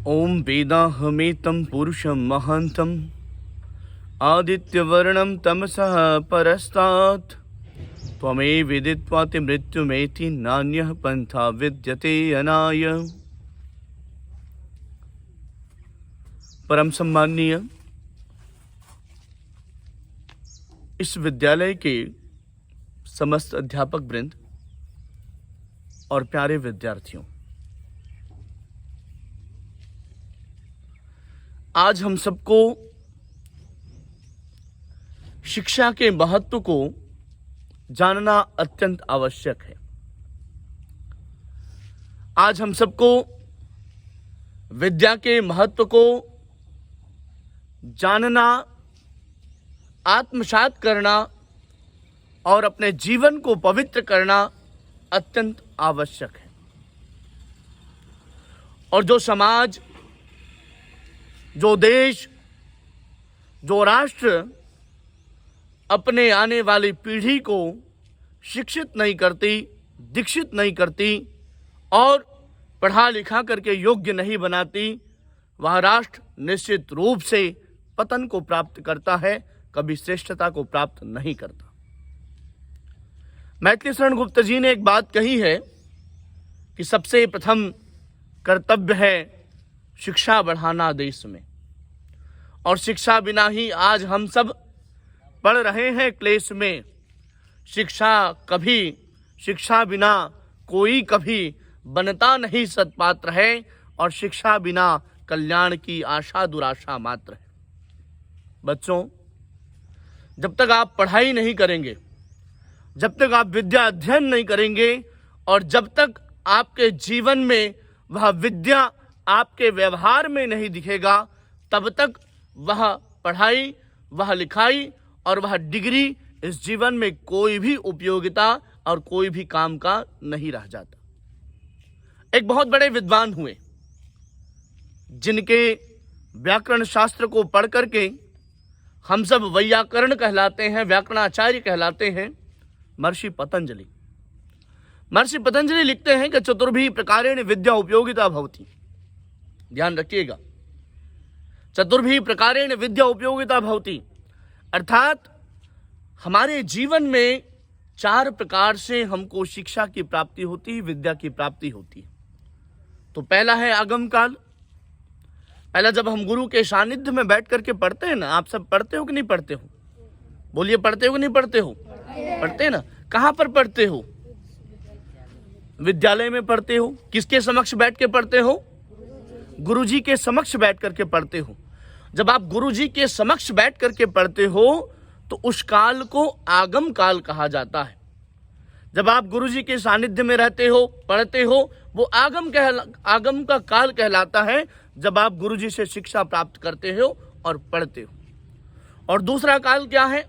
ओम वेदाहमेतं पुरुषं महान्तं आदित्यवर्णं तमसः परस्तात् त्वमेव विदित्वाति मृत्युमेति नान्यः पन्था विद्यते अनाय। परम सम्माननीय इस विद्यालय के समस्त अध्यापक वृंद और प्यारे विद्यार्थियों, आज हम सबको शिक्षा के महत्व को जानना अत्यंत आवश्यक है। आज हम सबको विद्या के महत्व को जानना, आत्मसात करना और अपने जीवन को पवित्र करना अत्यंत आवश्यक है। और जो समाज, जो देश, जो राष्ट्र अपने आने वाली पीढ़ी को शिक्षित नहीं करती, दीक्षित नहीं करती और पढ़ा लिखा करके योग्य नहीं बनाती, वह राष्ट्र निश्चित रूप से पतन को प्राप्त करता है, कभी श्रेष्ठता को प्राप्त नहीं करता। मैथिली शरण गुप्त जी ने एक बात कही है कि सबसे प्रथम कर्तव्य है शिक्षा बढ़ाना देश में, और शिक्षा बिना ही आज हम सब पढ़ रहे हैं क्लेश में। शिक्षा बिना कोई कभी बनता नहीं सत्पात्र है, और शिक्षा बिना कल्याण की आशा दुराशा मात्र है। बच्चों, जब तक आप पढ़ाई नहीं करेंगे, जब तक आप विद्या अध्ययन नहीं करेंगे और जब तक आपके जीवन में वह विद्या आपके व्यवहार में नहीं दिखेगा, तब तक वह पढ़ाई, वह लिखाई और वह डिग्री इस जीवन में कोई भी उपयोगिता और कोई भी काम का नहीं रह जाता। एक बहुत बड़े विद्वान हुए जिनके व्याकरण शास्त्र को पढ़ करके हम सब वैयाकरण कहलाते हैं, व्याकरणाचार्य कहलाते हैं, महर्षि पतंजलि। महर्षि पतंजलि लिखते हैं कि चतुर्भि प्रकारेण विद्या उपयोगिता भवति। ध्यान रखिएगा, चतुर्भि प्रकारेण विद्या उपयोगिता भवति, अर्थात हमारे जीवन में 4 प्रकार से हमको शिक्षा की प्राप्ति होती है, विद्या की प्राप्ति होती है। तो पहला है आगम काल। पहला जब हम गुरु के सानिध्य में बैठ करके पढ़ते हैं ना, आप सब पढ़ते हो कि नहीं पढ़ते हो? बोलिए, पढ़ते हो कि नहीं पढ़ते हो? पढ़ते हैं ना। कहाँ पर पढ़ते हो? विद्यालय में पढ़ते हो। किसके समक्ष बैठ के पढ़ते हो? गुरुजी के समक्ष बैठ करके पढ़ते हो। जब आप गुरुजी के समक्ष बैठ करके पढ़ते हो तो उस काल को आगम काल कहा जाता है। जब आप गुरुजी के सानिध्य में रहते हो, पढ़ते हो, वो आगम का काल कहलाता है, जब आप गुरुजी से शिक्षा प्राप्त करते हो और पढ़ते हो। और दूसरा काल क्या है?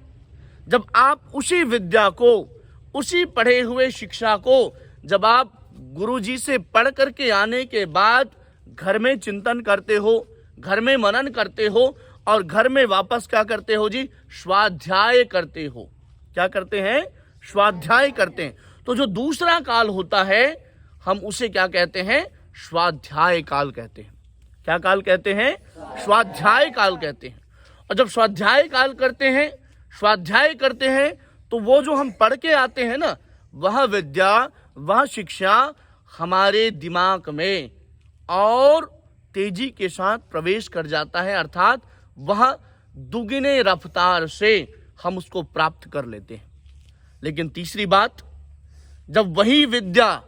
जब आप उसी विद्या को, उसी पढ़े हुए शिक्षा को जब आप गुरुजी से पढ़ करके आने के बाद घर में चिंतन करते हो, घर में मनन करते हो और घर में वापस क्या करते हो जी? स्वाध्याय करते हो। क्या करते हैं? स्वाध्याय करते हैं। तो जो दूसरा काल होता है हम उसे क्या कहते हैं? स्वाध्याय काल कहते हैं। क्या काल कहते हैं? स्वाध्याय काल कहते हैं। और जब स्वाध्याय काल करते हैं, स्वाध्याय करते हैं, तो वो जो हम पढ़ के आते हैं ना, वह विद्या, वह शिक्षा हमारे दिमाग में और तेजी के साथ प्रवेश कर जाता है, अर्थात वह दुगने रफ्तार से हम उसको प्राप्त कर लेते हैं। लेकिन तीसरी बात, जब वही विद्या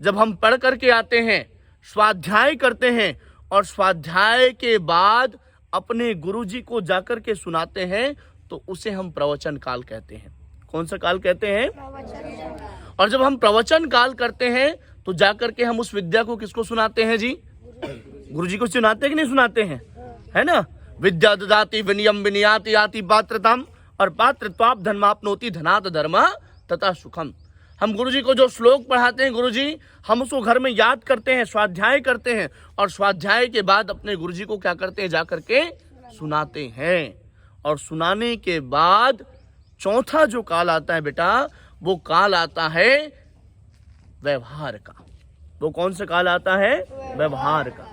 जब हम पढ़ करके आते हैं, स्वाध्याय करते हैं और स्वाध्याय के बाद अपने गुरुजी को जाकर के सुनाते हैं, तो उसे हम प्रवचन काल कहते हैं। कौन सा काल कहते हैं? प्रवचन। और जब हम प्रवचन काल करते हैं तो जाकर के हम उस विद्या को किसको सुनाते हैं जी? गुरुजी को सुनाते हैं कि नहीं सुनाते हैं? है ना। विद्या ददाति विनयम विनयाति याति पात्रताम, और पात्रत्वाप धर्माप्नोति धनात् धर्म तथा सुखम। हम गुरुजी को जो श्लोक पढ़ाते हैं, गुरुजी, हम उसको घर में याद करते हैं, स्वाध्याय करते हैं, और स्वाध्याय के बाद अपने गुरुजी को क्या करते हैं? जाकर के सुनाते हैं। और सुनाने के बाद चौथा जो काल आता है बेटा, वो काल आता है व्यवहार का। वो कौन सा काल आता है? व्यवहार का।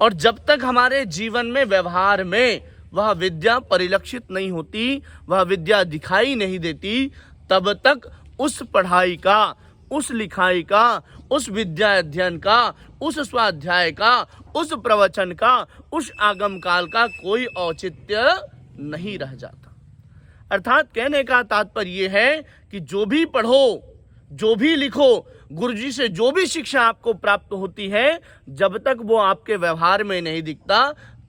और जब तक हमारे जीवन में, व्यवहार में वह विद्या परिलक्षित नहीं होती, वह विद्या दिखाई नहीं देती, तब तक उस पढ़ाई का, उस लिखाई का, उस विद्या अध्ययन का, उस स्वाध्याय का, उस प्रवचन का, उस आगम काल का कोई औचित्य नहीं रह जाता। अर्थात कहने का तात्पर्य यह है कि जो भी पढ़ो, जो भी लिखो, गुरुजी से जो भी शिक्षा आपको प्राप्त होती है, जब तक वो आपके व्यवहार में नहीं दिखता,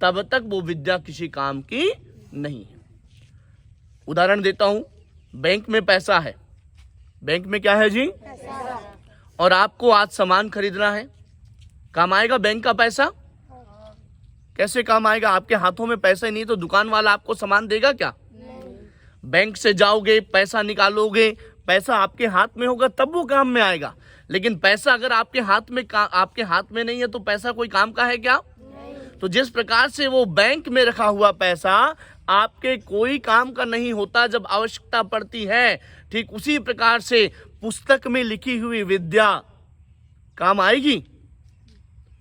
तब तक वो विद्या किसी काम की नहीं है। उदाहरण देता हूं, बैंक में पैसा है। बैंक में क्या है जी? पैसा। और आपको आज सामान खरीदना है, काम आएगा बैंक का पैसा? कैसे काम आएगा? आपके हाथों में पैसा नहीं तो दुकान वाला आपको सामान देगा क्या? नहीं। बैंक से जाओगे, पैसा निकालोगे, पैसा आपके हाथ में होगा तब वो काम में आएगा। लेकिन पैसा अगर आपके हाथ में नहीं है तो पैसा कोई काम का है क्या? नहीं। तो जिस प्रकार से वो बैंक में रखा हुआ पैसा आपके कोई काम का नहीं होता जब आवश्यकता पड़ती है, ठीक उसी प्रकार से पुस्तक में लिखी हुई विद्या काम आएगी?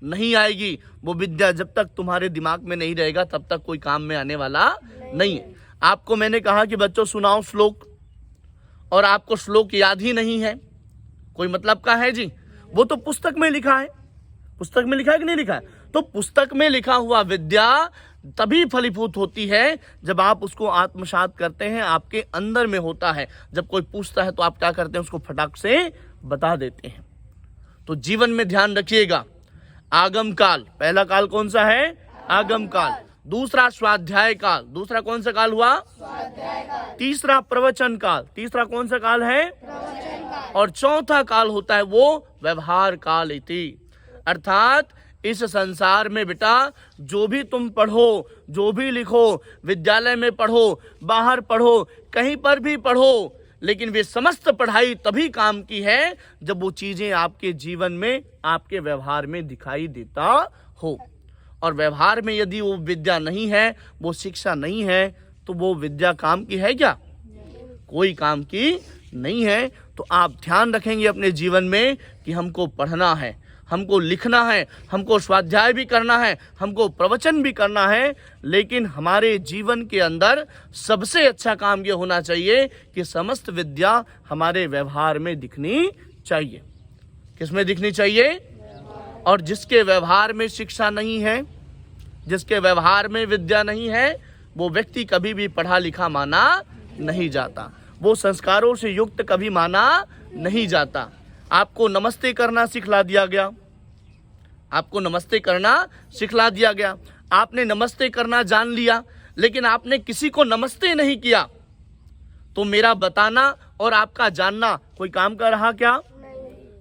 नहीं आएगी। वो विद्या जब तक तुम्हारे दिमाग में नहीं रहेगा तब तक कोई काम में आने वाला नहीं है। आपको मैंने कहा कि बच्चों सुनाओ श्लोक, और आपको श्लोक याद ही नहीं है, कोई मतलब का है जी? वो तो पुस्तक में लिखा है। पुस्तक में लिखा है कि नहीं लिखा है? तो पुस्तक में लिखा हुआ विद्या तभी फलीभूत होती है जब आप उसको आत्मसात करते हैं, आपके अंदर में होता है। जब कोई पूछता है तो आप क्या करते हैं? उसको फटाक से बता देते हैं। तो जीवन में ध्यान रखिएगा, आगम काल, पहला काल कौन सा है? आगम काल। दूसरा स्वाध्याय काल, दूसरा कौन सा काल हुआ? स्वाध्याय काल। तीसरा प्रवचन काल, तीसरा कौन सा काल है? प्रवचन काल। और चौथा काल होता है वो व्यवहार काल इति। अर्थात इस संसार में बेटा जो भी तुम पढ़ो, जो भी लिखो, विद्यालय में पढ़ो, बाहर पढ़ो, कहीं पर भी पढ़ो, लेकिन वे समस्त पढ़ाई तभी काम की है जब वो चीजें आपके जीवन में, आपके व्यवहार में दिखाई देता हो। और व्यवहार में यदि वो विद्या नहीं है, वो शिक्षा नहीं है, तो वो विद्या काम की है क्या? कोई काम की नहीं है। तो आप ध्यान रखेंगे अपने जीवन में कि हमको पढ़ना है, हमको लिखना है, हमको स्वाध्याय भी करना है, हमको प्रवचन भी करना है, लेकिन हमारे जीवन के अंदर सबसे अच्छा काम ये होना चाहिए कि समस्त विद्या हमारे व्यवहार में दिखनी चाहिए। किसमें दिखनी चाहिए? और जिसके व्यवहार में शिक्षा नहीं है, जिसके व्यवहार में विद्या नहीं है, वो व्यक्ति कभी भी पढ़ा लिखा माना नहीं जाता, वो संस्कारों से युक्त कभी माना नहीं जाता। आपको नमस्ते करना सिखला दिया गया, आपको नमस्ते करना सिखला दिया गया, आपने नमस्ते करना जान लिया, लेकिन आपने किसी को नमस्ते नहीं किया, तो मेरा बताना और आपका जानना कोई काम का रहा क्या?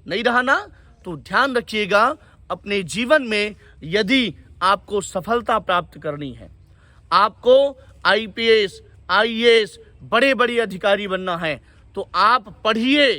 नहीं रहा ना। तो ध्यान रखिएगा, अपने जीवन में यदि आपको सफलता प्राप्त करनी है, आपको आईपीएस, आईएएस, बड़े बड़े अधिकारी बनना है, तो आप पढ़िए।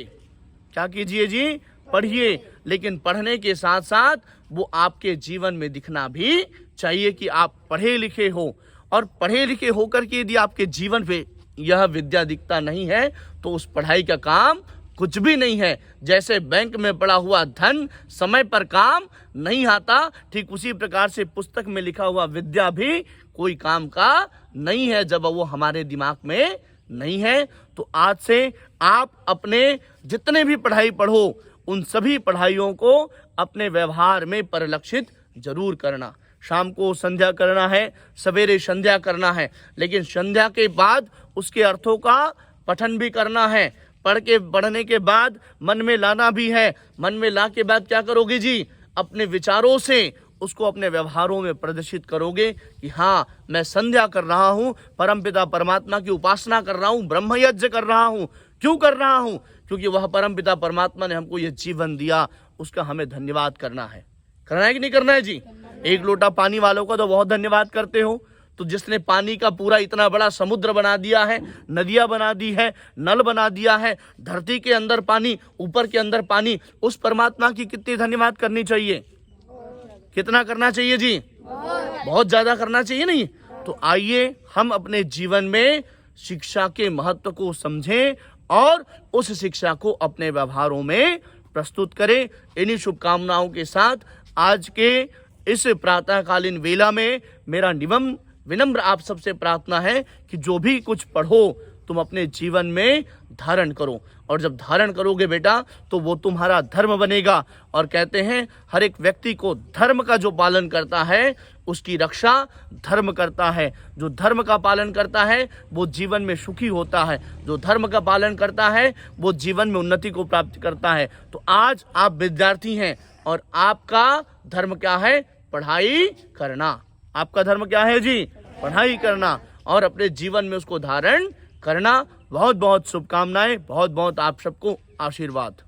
क्या कीजिए जी? पढ़िए। लेकिन पढ़ने के साथ साथ वो आपके जीवन में दिखना भी चाहिए कि आप पढ़े लिखे हो। और पढ़े लिखे होकर के यदि आपके जीवन पे यह विद्या दिखता नहीं है तो उस पढ़ाई का काम कुछ भी नहीं है। जैसे बैंक में पड़ा हुआ धन समय पर काम नहीं आता, ठीक उसी प्रकार से पुस्तक में लिखा हुआ विद्या भी कोई काम का नहीं है जब वो हमारे दिमाग में नहीं है। तो आज से आप अपने जितने भी पढ़ाई पढ़ो, उन सभी पढ़ाइयों को अपने व्यवहार में परिलक्षित जरूर करना। शाम को संध्या करना है, सवेरे संध्या करना है, लेकिन संध्या के बाद उसके अर्थों का पठन भी करना है। पढ़ने के बाद मन में लाना भी है। मन में ला के बाद क्या करोगे जी? अपने विचारों से उसको अपने व्यवहारों में प्रदर्शित करोगे कि हाँ, मैं संध्या कर रहा हूँ, परमपिता परमात्मा की उपासना कर रहा हूँ, ब्रह्म यज्ञ कर रहा हूँ। क्यों कर रहा हूँ? क्योंकि वह परमपिता परमात्मा ने हमको ये जीवन दिया, उसका हमें धन्यवाद करना है। करना है कि नहीं करना है जी? एक लोटा पानी वालों का तो बहुत धन्यवाद करते हो, तो जिसने पानी का पूरा इतना बड़ा समुद्र बना दिया है, नदियां बना दी है, नल बना दिया है, धरती के अंदर पानी, ऊपर के अंदर पानी, उस परमात्मा की कितनी धन्यवाद करनी चाहिए? कितना करना चाहिए जी? बहुत ज्यादा करना चाहिए नहीं? तो आइए हम अपने जीवन में शिक्षा के महत्व को समझें और उस शिक्षा को अपने व्यवहारों में प्रस्तुत करें। इन्हीं शुभकामनाओं के साथ आज के इस प्रातःकालीन वेला में मेरा विनम्र आप सबसे प्रार्थना है कि जो भी कुछ पढ़ो तुम अपने जीवन में धारण करो, और जब धारण करोगे बेटा तो वो तुम्हारा धर्म बनेगा। और कहते हैं हर एक व्यक्ति को धर्म का जो पालन करता है उसकी रक्षा धर्म करता है। जो धर्म का पालन करता है वो जीवन में सुखी होता है, जो धर्म का पालन करता है वो जीवन में उन्नति को प्राप्त करता है। तो आज आप विद्यार्थी हैं और आपका धर्म क्या है? पढ़ाई करना। आपका धर्म क्या है जी? पढ़ाई करना, और अपने जीवन में उसको धारण करना। बहुत बहुत शुभकामनाएं, बहुत बहुत आप सबको आशीर्वाद।